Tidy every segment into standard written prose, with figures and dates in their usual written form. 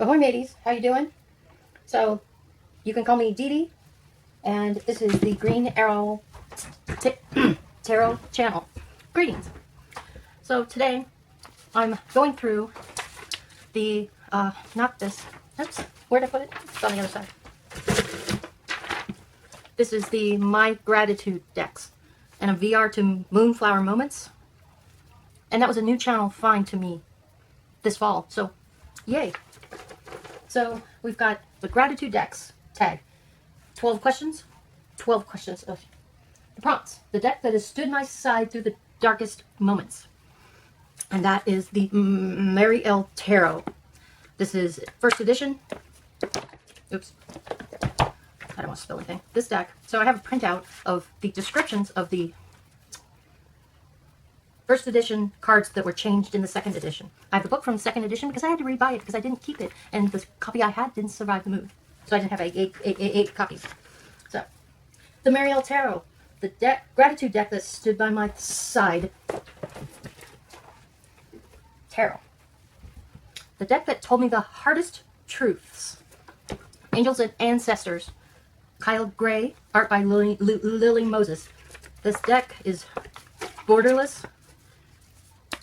Ahoy mateys, how you doing? So, you can call me Dede, and this is the GrunEule Tarot channel. Greetings. So today, I'm going through the, not this, oops, where'd I put it? It's on the other side. This is the My Gratitude decks, and a VR to Moonflower Moments. And that was a new channel find to me this fall, so yay. So we've got the Gratitude decks tag. 12 questions. 12 questions of the prompts. The deck that has stood my side through the darkest moments. And that is the GrunEule Tarot. This is first edition. Oops. I don't want to spill anything. This deck. So I have a printout of the descriptions of the first edition cards that were changed in the second edition. I have the book from the second edition because I had to rebuy it because I didn't keep it, and the copy I had didn't survive the move, so I didn't have eight copies. So, the GrunEule Tarot, the gratitude deck that stood by my side. Tarot, the deck that told me the hardest truths. Angels and Ancestors, Kyle Gray, art by Lily Moses. This deck is borderless,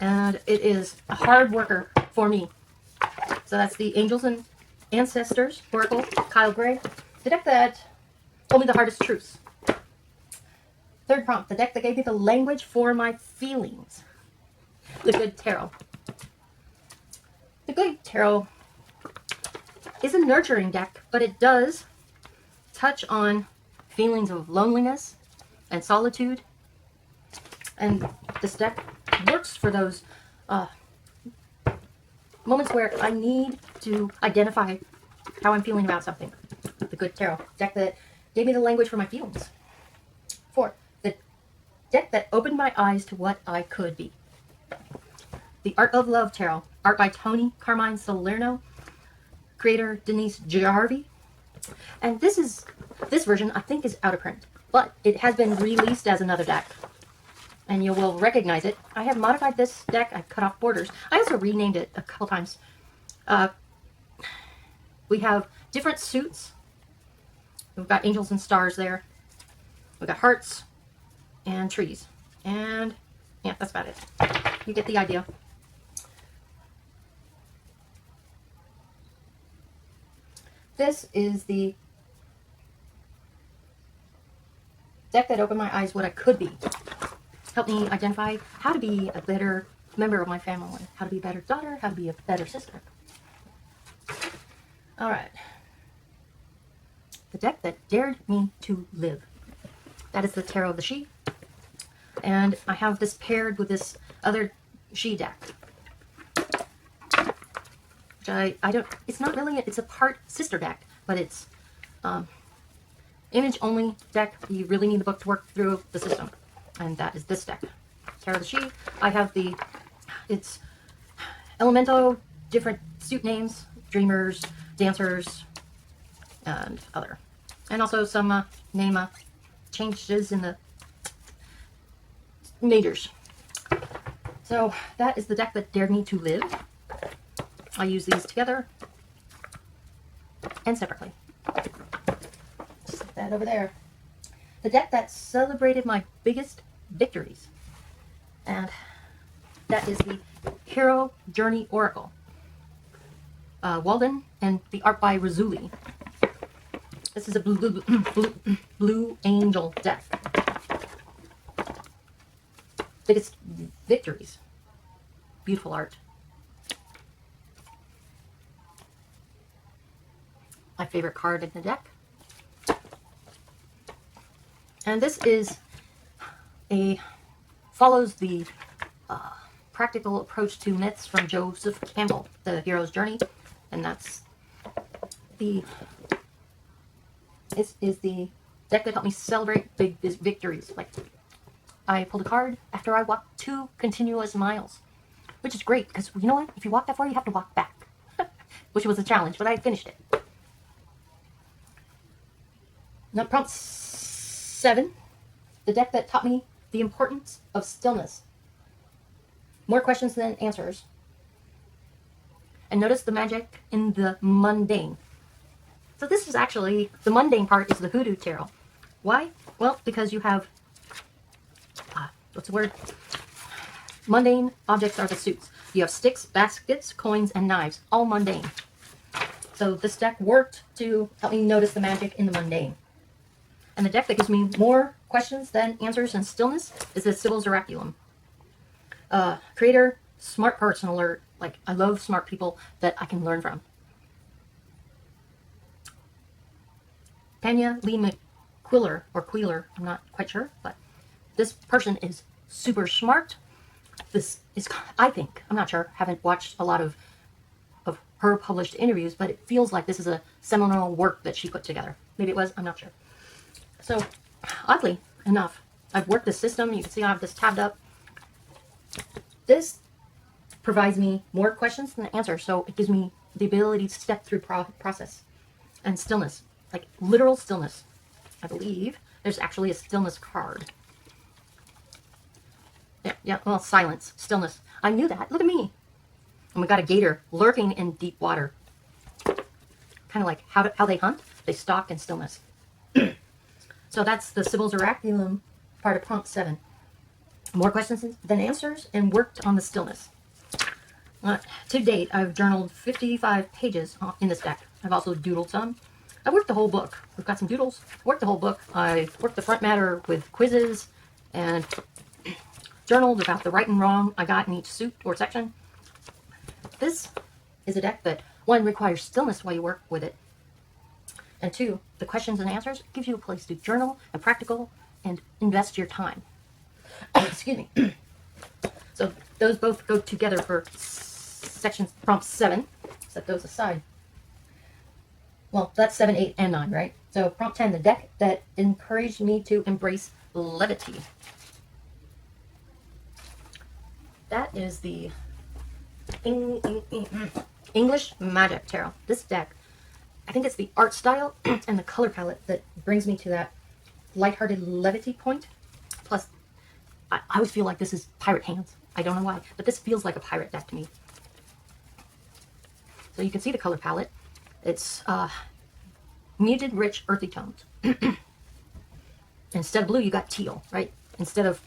and it is a hard worker for me. So that's the Angels and Ancestors, Oracle, Kyle Gray. The deck that told me the hardest truths. Third prompt, the deck that gave me the language for my feelings. The Good Tarot. The Good Tarot is a nurturing deck, but it does touch on feelings of loneliness and solitude. And this deck works for those moments where I need to identify how I'm feeling about something. The Good Tarot, deck that gave me the language for my feelings. 4, the deck that opened my eyes to what I could be. The Art of Love Tarot, art by Toni Carmine Salerno, creator Denise Jarvie. And this version I think is out of print, but it has been released as another deck, and you will recognize it. I have modified this deck. I've cut off borders. I also renamed it a couple times. We have different suits. We've got angels and stars there. We've got hearts and trees. And yeah, that's about it. You get the idea. This is the deck that opened my eyes what I could be. Helped me identify how to be a better member of my family, how to be a better daughter, how to be a better sister. All right. The deck that dared me to live. That is the Tarot of the She. And I have this paired with this other She deck. Which I don't, it's not really, it's a part sister deck, but it's image only deck. You really need the book to work through the system. And that is this deck. Tarot of the She. I have it's Elemento, different suit names, dreamers, dancers, and other. And also some name changes in the majors. So that is the deck that dared me to live. I use these together and separately. Set that over there. The deck that celebrated my biggest victories. And that is the Hero Journey Oracle. Walden, and the art by Rassouli. This is a blue angel deck. Biggest victories. Beautiful art. My favorite card in the deck. And this is follows the practical approach to myths from Joseph Campbell, The Hero's Journey. And this is the deck that helped me celebrate big victories. Like, I pulled a card after I walked 2 continuous miles, which is great because you know what? If you walk that far, you have to walk back, which was a challenge, but I finished it. Now, prompt 7, the deck that taught me the importance of stillness. More questions than answers. and notice the magic in the mundane. So this is actually, the mundane part is the hoodoo tarot. Why? Well, because you have, what's the word? Mundane objects are the suits. You have sticks, baskets, coins, and knives, all mundane. So this deck worked to help me notice the magic in the mundane. And the deck that gives me more questions than answers and stillness is the Sibyl's Oraculum. Creator, smart person alert. Like, I love smart people that I can learn from. Tanya Lee McQuiller, or Queeler, I'm not quite sure, but this person is super smart. This is, I think, I'm not sure, haven't watched a lot of her published interviews, but it feels like this is a seminal work that she put together. Maybe it was, I'm not sure. So, oddly enough, I've worked this system. You can see I have this tabbed up. This provides me more questions than answers, so it gives me the ability to step through process and stillness, like literal stillness. I believe there's actually a stillness card. Yeah, well, silence, stillness. I knew that. Look at me. And we got a gator lurking in deep water. Kind of like how they hunt. They stalk in stillness. So that's the Sibyl's Oraculum part of prompt 7. More questions than answers, and worked on the stillness. To date, I've journaled 55 pages in this deck. I've also doodled some. I worked the whole book. We've got some doodles. Worked the whole book. I worked the front matter with quizzes and journaled about the right and wrong I got in each suit or section. This is a deck that, 1, requires stillness while you work with it, and 2, the questions and answers gives you a place to journal and practical and invest your time. Excuse me. So those both go together for section prompt 7. Set those aside. Well, that's 7, 8, and 9, right? So prompt 10, the deck that encouraged me to embrace levity. That is the English Magic Tarot. This deck, I think it's the art style and the color palette that brings me to that lighthearted levity point. Plus, I always feel like this is pirate hands. I don't know why, but this feels like a pirate deck to me. So you can see the color palette. It's muted, rich, earthy tones. Instead of blue, you got teal, right? Instead of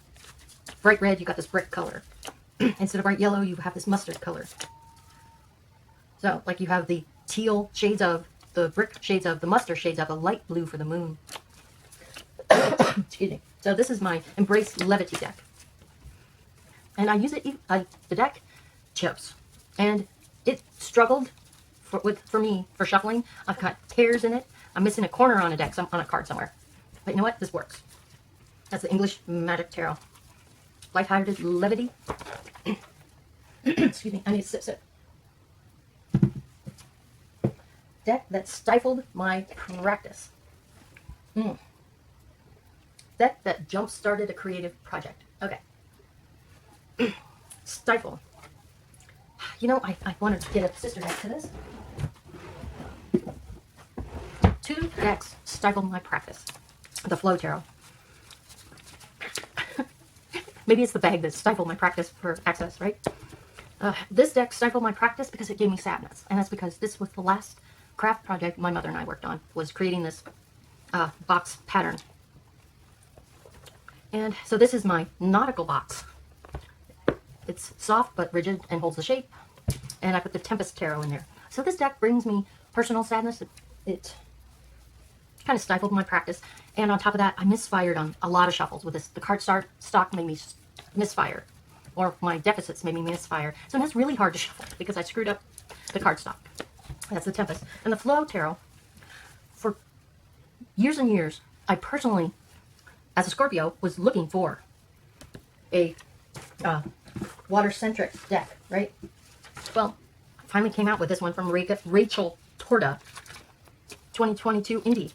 bright red, you got this brick color. Instead of bright yellow, you have this mustard color. So, like, you have the teal shades of, the brick shades of, the mustard shades of, a light blue for the moon. Excuse me. So this is my Embrace Levity deck. And I use it, the deck chips. And it struggled for me for shuffling. I've got tears in it. I'm missing a corner on a deck, on a card somewhere. But you know what? This works. That's the English Magic Tarot. Lighthearted levity. Excuse me, I need to sip. Deck that stifled my practice. Deck that jump-started a creative project. Okay. Stifle. You know, I wanted to get a sister deck to this. 2 decks stifled my practice. The Flow Tarot. Maybe it's the bag that stifled my practice for access, right? This deck stifled my practice because it gave me sadness. And that's because this was the last craft project my mother and I worked on, was creating this box pattern. And so this is my nautical box. It's soft but rigid and holds the shape. And I put the Tempest Tarot in there. So this deck brings me personal sadness. It kind of stifled my practice. And on top of that, I misfired on a lot of shuffles with this. The card stock made me misfire. Or my deficits made me misfire. So it's really hard to shuffle because I screwed up the card stock. That's the Tempest. And the Flow Tarot, for years and years, I personally, as a Scorpio, was looking for a water-centric deck, right? Well, I finally came out with this one from Rachel Torda, 2022 Indie.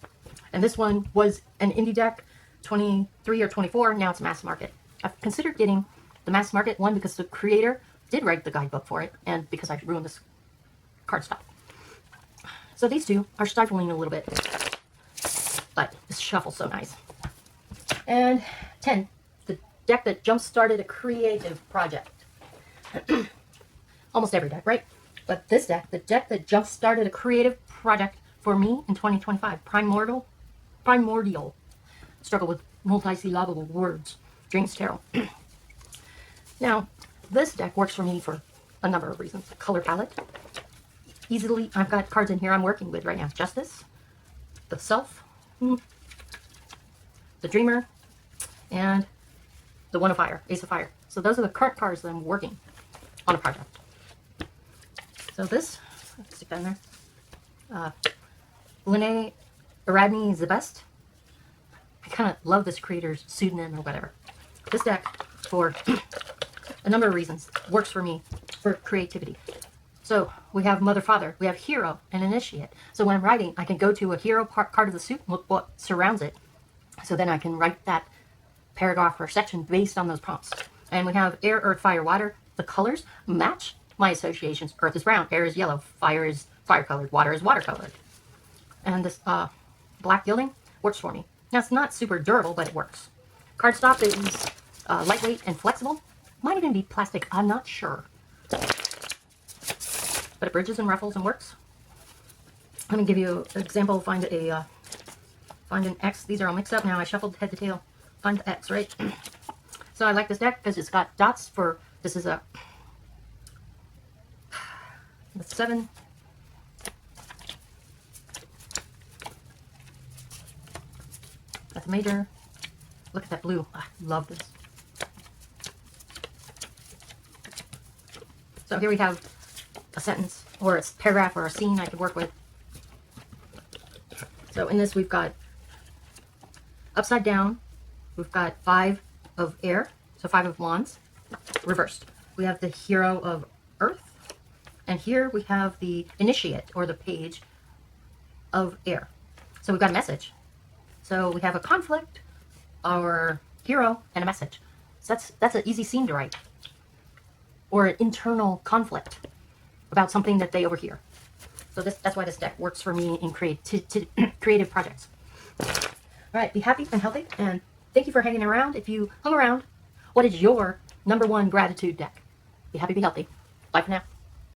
And this one was an indie deck, 23 or 24, now it's mass market. I've considered getting the mass market one because the creator did write the guidebook for it, and because I ruined this cardstock. So these two are stifling a little bit, but this shuffle's so nice. And 10, the deck that jump-started a creative project. Almost every deck, right? But this deck, the deck that jump started a creative project for me in 2025, primordial. Struggle with multi-syllable words. Dreams Tarot. Now, this deck works for me for a number of reasons. Color palette. Easily, I've got cards in here I'm working with right now. Justice, the Self, the Dreamer, and the One of Fire, Ace of Fire. So those are the current cards that I'm working on a project. So this, let's stick that in there. Lene Aradni is the best. I kind of love this creator's pseudonym or whatever. This deck, for a number of reasons, works for me for creativity. So we have Mother, Father, we have Hero, and Initiate. So when I'm writing, I can go to a hero card of the suit, look what surrounds it. So then I can write that paragraph or section based on those prompts. And we have Air, Earth, Fire, Water. The colors match my associations. Earth is brown, air is yellow, fire is fire colored, water is water colored. And this black gilding works for me. Now it's not super durable, but it works. Cardstock is lightweight and flexible. Might even be plastic, I'm not sure. But it bridges and ruffles and works. Let me give you an example. Find an X. These are all mixed up now. I shuffled head to tail. Find the X, right? So I like this deck because it's got dots for, this is the 7. That's a major. Look at that blue. I love this. So here we have a sentence or a paragraph or a scene I could work with. So in this we've got upside down, we've got 5 of air, so 5 of wands, reversed. We have the hero of earth, and here we have the initiate or the page of air. So we've got a message. So we have a conflict, our hero, and a message. So that's an easy scene to write. Or an internal conflict about something that they overhear. So that's why this deck works for me in creative projects. All right, be happy and healthy, and thank you for hanging around. If you hung around, what is your #1 gratitude deck? Be happy, be healthy. Bye for now.